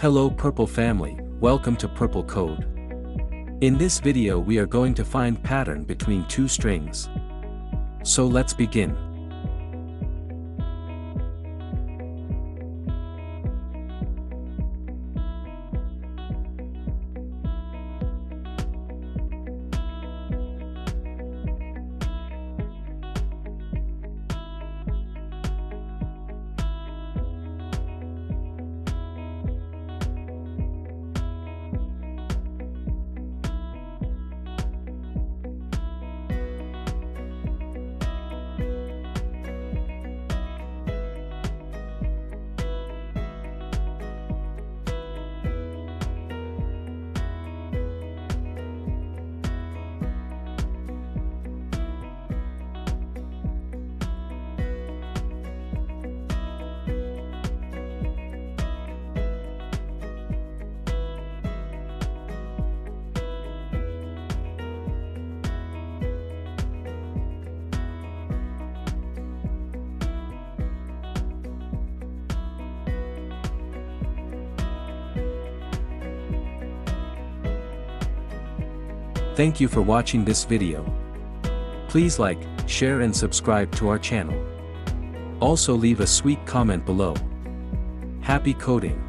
Hello Purple family, welcome to Purple Code. In this video we are going to find pattern between two strings. So let's begin. Thank you for watching this video. Please like, share and subscribe to our channel. Also leave a sweet comment below. Happy coding!